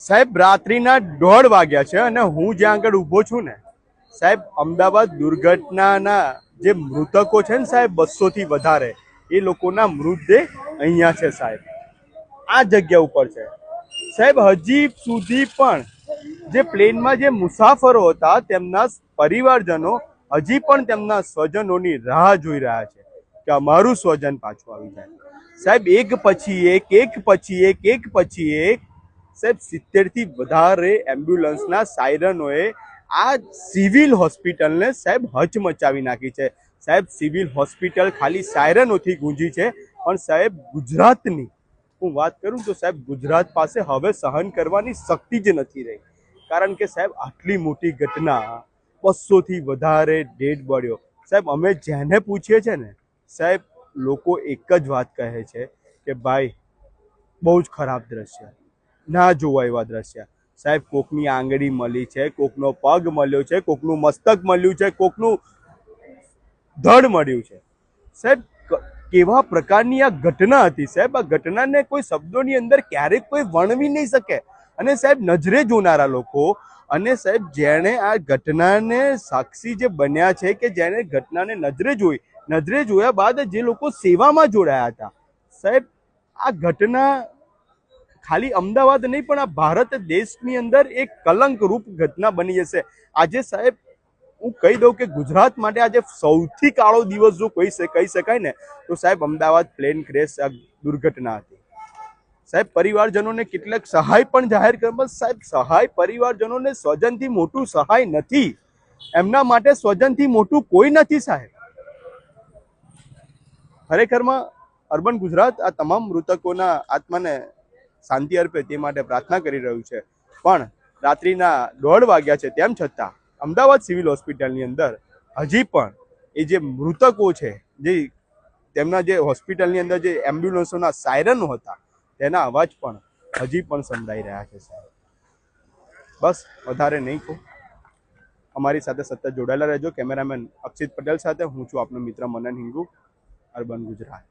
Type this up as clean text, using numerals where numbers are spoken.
સાહેબ રાત્રિના 1:30 વાગ્યા છે અને હું જ્યાં આગળ ઊભો છું ને સાહેબ, અમદાવાદ દુર્ઘટનાના જે મૃતકો છે ને સાહેબ, 200 થી વધારે, એ લોકોના મૃતદેહ અહીંયા છે સાહેબ, આ જગ્યા ઉપર છે સાહેબ. હજી સુધી પણ જે પ્લેનમાં જે મુસાફરો હતા તેમના પરિવારજનો હજી પણ તેમના સ્વજનોની રાહ જોઈ રહ્યા છે કે અમારું સ્વજન પાછું આવી જાય સાહેબ. એક પછી એક સાહેબ 70 થી વધારે એમ્બ્યુલન્સના સાયરનોએ આ સિવિલ હોસ્પિટલને સાહેબ હચમચાવી નાખી છે સાહેબ. સિવિલ હોસ્પિટલ ખાલી સાયરનોથી ગુંજી છે, પણ સાહેબ ગુજરાતની હું વાત કરું તો સાહેબ ગુજરાત પાસે હવે સહન કરવાની શક્તિ જ નથી રહી. કારણ કે સાહેબ આટલી મોટી ઘટના, 200 થી વધારે ડેડ બોડીઓ સાહેબ, અમે જેને પૂછીએ છે ને સાહેબ, લોકો એક જ વાત કહે છે કે ભાઈ બહુ જ ખરાબ દ્રશ્ય, ના જોવા એવા દ્રશ્ય સાહેબ. કોકની આંગળી મળી છે, કોકનો પગ મળ્યો છે, કોકનું મસ્તક મળ્યું છે, કોકનું ધડ મળ્યું છે સાહેબ. કેવા પ્રકારની આ ઘટના હતી સાહેબ. આ ઘટનાને કોઈ શબ્દોની અંદર ક્યારેક કોઈ વર્ણવી નહીં શકે. અને સાહેબ નજરે જોનારા લોકો અને સાહેબ જેણે આ ઘટનાને સાક્ષી જે બન્યા છે, કે જેણે ઘટનાને નજરે જોયા બાદ જે લોકો સેવામાં જોડાયા હતા સાહેબ, આ ઘટના ખાલી અમદાવાદ નહીં પણ આ ભારત દેશની અંદર એક કલંકરૂપ ઘટના બની જશે આજે સાહેબ. હું કહી દઉં કે ગુજરાત માટે આજે સૌથી કાળો દિવસ જો કહી શકાય ને તો સાહેબ અમદાવાદ પ્લેન ક્રેશ દુર્ઘટના હતી સાહેબ. પરિવારજનોને કેટલાક સહાય પણ જાહેર કરવા સાહેબ, સહાય પરિવારજનોને સ્વજનથી મોટું સહાય નથી. એમના માટે સ્વજનથી મોટું કોઈ નથી સાહેબ. ખરેખરમાં અર્બન ગુજરાત આ તમામ મૃતકોના આત્માને શાંતિ અર્પે તે માટે પ્રાર્થના કરી રહ્યું છે. પણ રાત્રિના 1:30 વાગ્યા છે, તેમ છતાં અમદાવાદ સિવિલ હોસ્પિટલની અંદર હજી પણ એ જે મૃતકો છે, જે તેમના જે હોસ્પિટલની અંદર જે એમ્બ્યુલન્સોના સાયરનો હતા તેના અવાજ પણ હજી પણ સંભળાઈ રહ્યા છે સાહેબ. બસ વધારે નહીં કહું. અમારી સાથે સતત જોડાયેલા રહેજો. કેમેરામેન અક્ષિત પટેલ સાથે હું છું આપનો મિત્ર મનન હિંગુ, અર્બન ગુજરાત.